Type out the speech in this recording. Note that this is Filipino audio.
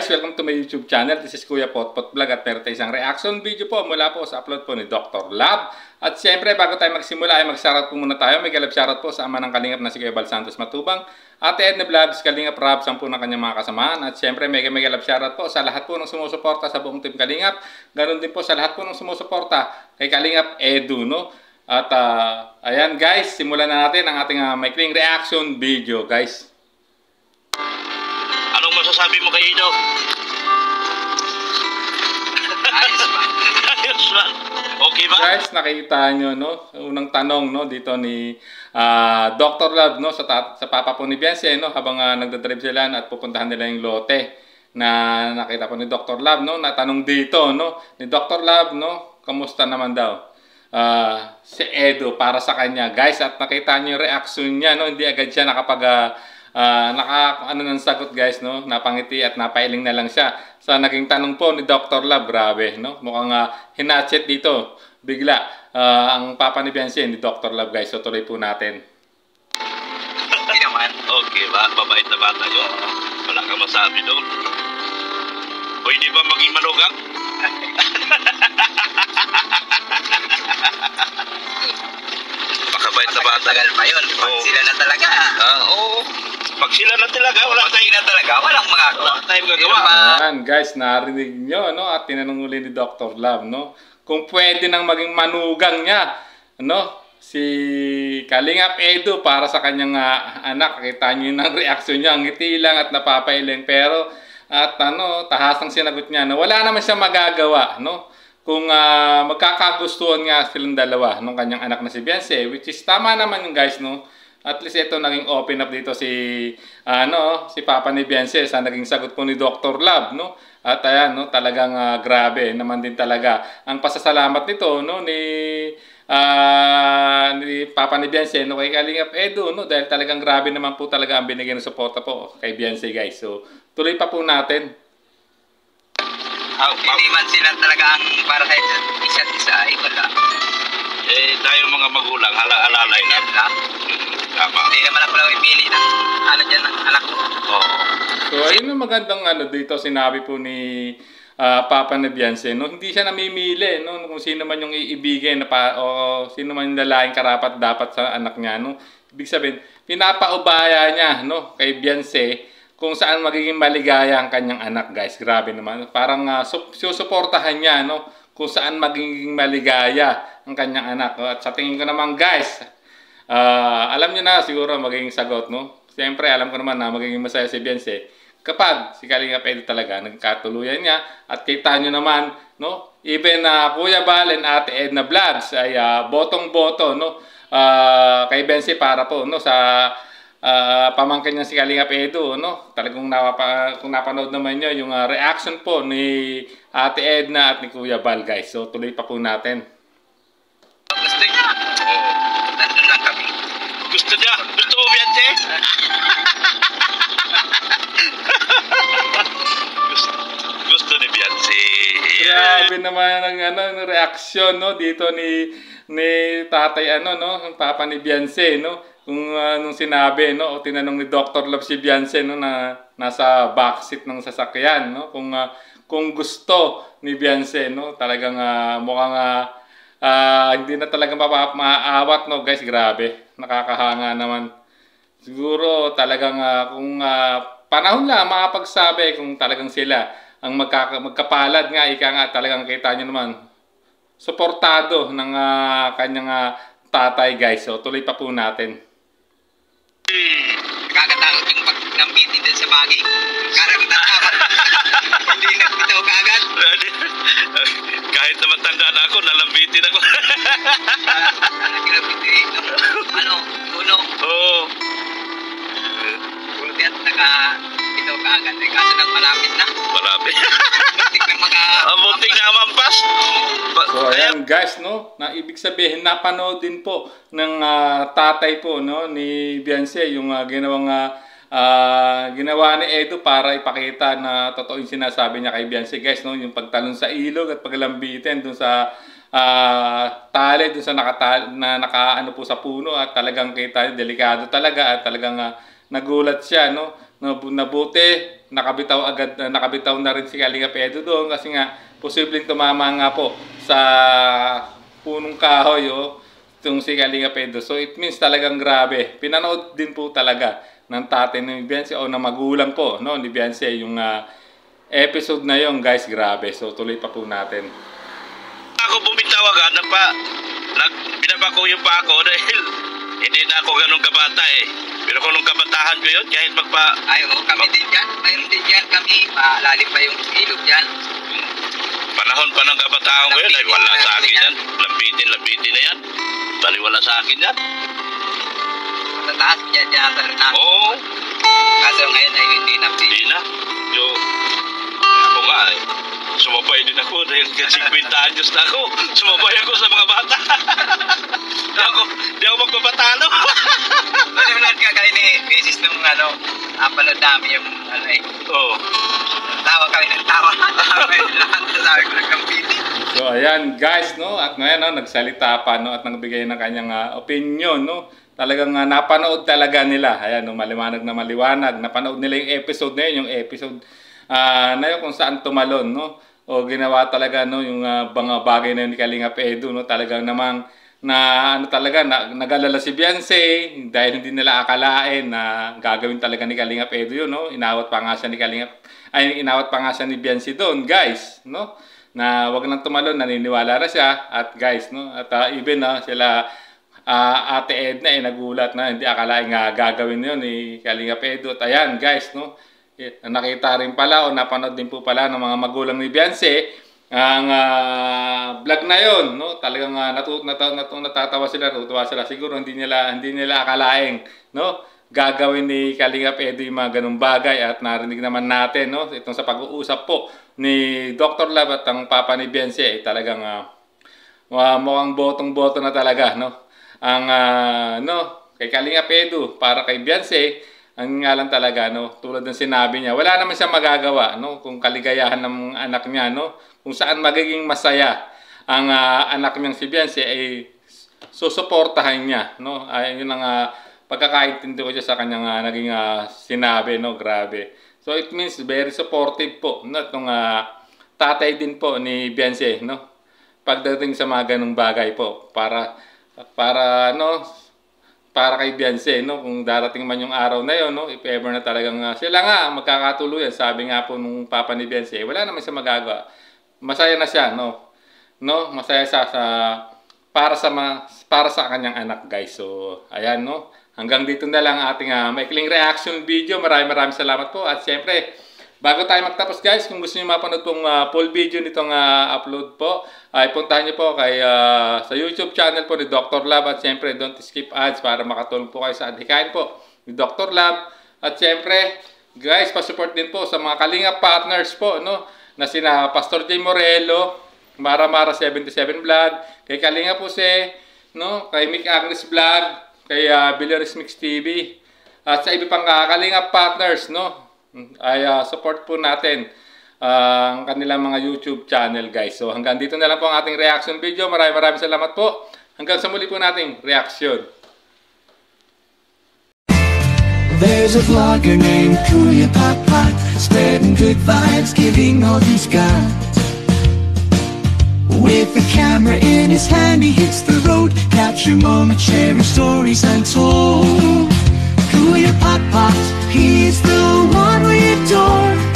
guys, welcome to my YouTube channel. This is Kuya Potpot Vlog at meron tayo isang reaction video po mula po sa upload po ni Dr. Love. At siyempre, bago tayo magsimula ay mag-shoutout po muna tayo. May galap shoutout po sa ama ng Kalingap na si Kuya Bal Santos Matubang, Ate Edna Vlogs, Kalingap Rab, 10 ng kanyang mga kasamahan. At siyempre, may galap shoutout po sa lahat po ng sumusuporta sa buong team Kalingap. Ganon din po sa lahat po ng sumusuporta kay Kalingap Edu, no? At ayan guys, simulan na natin ang ating maikling reaction video, guys. Anong masasabi mo kay Ido? Ayos ba? Ayos ba? Okay ba? Guys, nakita nyo, no? Unang tanong, no? Dito ni Dr. Love, no? Sa papa po ni Beyonce, no? Habang nagdadrive sila at pupuntahan nila yung lote na nakita po ni Dr. Love, no? Natanong dito, no? Ni Dr. Love, no? Kamusta naman daw? Si Edo para sa kanya, guys. At nakita nyo yung reaction niya, no? Hindi agad siya ano ng sagot, guys, no? Napangiti at napailing na lang siya sa naging tanong po ni Dr. Love. Grabe, no? Mukhang hinatchet dito bigla ang papa ni Beyonce, ni Dr. Love, guys. So tuloy po natin. Hindi naman. Okay ba? Babait na bata yun. Wala kang masabi doon. Pwede ba maging malugang? Makabait na bata. Tagal pa yun. Pag sila na talaga. Oo. Pag sila na talaga, walang magagawa. Walang tayong gagawa. Ayan, guys, narinig nyo, no? At tinanong uli ni Dr. Love, no? Kung pwede nang maging manugang niya, no? Si Kalingap Edu para sa kanyang anak. Kita nyo yung reaction niya. Ngiti lang at napapailing. Pero, at tahasang sinagot niya na wala naman siya magagawa, no? Kung magkakagustuhan nga silang dalawa nung kanyang anak na si Beyonce, which is tama naman yung guys, no? At least ito naging open up dito si papa ni Beyonce sa naging sagot po ni Dr. Love, no? At ayan, no, talagang grabe naman din talaga ang pasasalamat nito, no, ni papa ni Beyonce, no, kay Kalingap Edu, no, dahil talagang grabe naman po talaga ang binigyan ng suporta po kay Beyonce, guys. So tuloy pa po natin. Hindi man sila talaga ang para sa isa't isa ay wala. Tayo mga magulang, alalay na. Tama. Hindi naman ako lang ipili ng dyan ng anak ko. Oo. So ayun ang magandang dito sinabi po ni papa ni Beyonce, no? Hindi siya namimili, no, kung sino man yung iibigay o sino man yung lalaking karapat dapat sa anak niya, no? Ibig sabihin, pinapaubaya niya, no, kay Beyonce kung saan magiging maligaya ang kanyang anak, guys. Grabe naman. Parang susuportahan niya, no, kung saan magiging maligaya ang kanyang anak. At sa tingin ko naman, guys, alam niyo na siguro magiging sagot, no? Siyempre, alam ko naman na magiging masaya si Beyonce kapag si Kalingap Edu talaga nagkatuluyan niya. At kita niyo naman, no? Even Kuya Bal and Ate Edna Vlogs ay botong-boto, no? Kay Beyonce para po, no, sa pamangkin niya si Kalingap Edu, no? Talagang kung napanood naman niyo yung reaction po ni Ate Edna at ni Kuya Bal, guys. So tuloy pa po natin. Gusto niya. Nandun lang kami. Gusto niya? Gusto mo, Beyonce? Gusto ni Beyonce. Grabe naman ang reaksyon, no, dito ni tatay, no, yung papa ni Beyonce, no, kung nung sinabi, no, o tinanong ni Dr. Love si Beyonce, no, na nasa backseat ng sasakyan, no, kung gusto ni Beyonce, no, talagang mukhang hindi na talaga maaawat, no, guys. Grabe, nakakahanga naman. Siguro talagang kung panahon lang makapagsabi kung talagang sila ang magkapalad nga, ika nga, talagang kita nyo naman suportado ng kanyang tatay, guys. So tuloy pa po natin. Nakakatakot yung pag-nambitin din sa bagay. Karamdaman. Hindi nagbitaw ka agad. Kahit na matanda na ako, nalambitin ako. Naglabitin. Tuno. Oo. Buti at nakabitaw ka agad. Kaso nang malapit na. Marami. Muntik na mampas. So ayan, guys, no, na ibig sabihin napanood din po ng tatay po, no, ni Beyonce yung ginawa ni Edu para ipakita na totoo yung sinasabi niya kay Beyonce, guys, no, yung pagtalon sa ilog at paglambitin dun sa tali dun sa nakaano po sa puno, at talagang kita delikado talaga at talagang nagulat siya, no, Nabuti, nakabitaw na rin si Kalinga Edo doon kasi nga posibleng tumama nga po sa punong kahoy itong si Kalinga Edo. So it means talagang grabe. Pinanood din po talaga ng tatay ni Beyonce o ng magulang po ni Beyonce yung episode na yon, guys. Grabe. So tuloy pa po natin. Ako bumitaw agad binaba ko yung pa ako dahil hindi na ako ganun kabata Pero kung nung kabatahan ko yun, kahit kami din dyan. Mayroon din dyan kami. Malalim pa yung ilog dyan. Panahon pa ng kabataan ko yun, ay wala sa akin yan. Lambitin na yan. Wala sa akin yan. Matataas dyan dyan sa lunan. Oo. Kaso ngayon ay hindi na. Hindi na. Ako nga sumabay din ako dahil 50 anyos na ako. Sumabay ako sa mga bata. Di ako magpapatalo. Nanonood ka kayo ni Besis nung napanood namin yung Oo. Tawa kami ng tawa. Sabi ko ng kampitin. So ayan guys, at ngayon nagsalita pa at nagbigay ng kanyang opinion, Talagang napanood talaga nila. Ayan, maliwanag na maliwanag. Napanood nila yung episode na yun, yung episode na yun kung saan tumalon, O ginawa talaga yung mga bagay na yun ni Kalinga Edo, Talagang namang nag-alala si Beyonce dahil hindi nila akalain na gagawin talaga ni Kalinga Edo yun, Inawat pa nga siya ni Beyonce doon, guys, Na wag nang tumalon, naniniwala na siya at guys, At even sila Ate Edna nagulat na hindi akalain nga gagawin yun ni Kalinga Edo. At ayan, guys, nakita rin pala o napanood din po pala ng mga magulang ni Beyonce ang vlog na yon, Talagang natatawa sila, natutuwa sila. Siguro hindi nila akalain, gagawin ni Kalinga Edo yung mga ganung bagay at narinig naman natin, itong sa pag-uusap po ni Dr. Love at ang papa ni Beyonce talagang mukhang botong-boto na talaga, Ang kay Kalinga Edo para kay Beyonce. Ang nga lang talaga, tulad ng sinabi niya, wala naman siyang magagawa, kung kaligayahan ng anak niya, kung saan magiging masaya ang anak niyang si Beyonce ay susuportahan niya, Ay yun ang pagkakaintindi ko siya sa kanyang naging sinabi, Grabe. So it means very supportive po, itong tatay din po ni Beyonce, pagdating sa mga ganung bagay po para kay Beyonce, kung darating man yung araw na yun, if ever na talagang sila nga magkakatuluyan, sabi nga po nung papa ni Beyonce, wala naman siya magagawa. Masaya na siya, masaya siya para sa kanyang anak, guys. So, ayan, hanggang dito na lang ating maikling reaction video. Maraming salamat po. At siyempre, bago tayo magtapos, guys, kung gusto niyo mapanood pong full video nitong upload po, ay puntahan niyo po sa YouTube channel po ni Dr. Love. At siyempre, don't skip ads para makatulong po kayo sa adhikain po ni Dr. Love. At siyempre, guys, pasupport din po sa mga Kalinga partners po, na sina Pastor J. Morello, Mara 77 Vlog, kay Kalinga Puse, kay Mick Agnes Vlog, kay Villaris Mix TV, at sa iba pang Kalinga partners, ay support po natin ang kanilang mga YouTube channel, guys. So hanggang dito na lang po ang ating reaction video. Maraming salamat po. Hanggang sa muli po nating reaction. There's a vlogger named Kuya Papa, spreading good vibes, giving all he's got. With the camera in his hand, he hits the road, capture moments, sharing stories untold. Kuya Papa, he's the one we adore.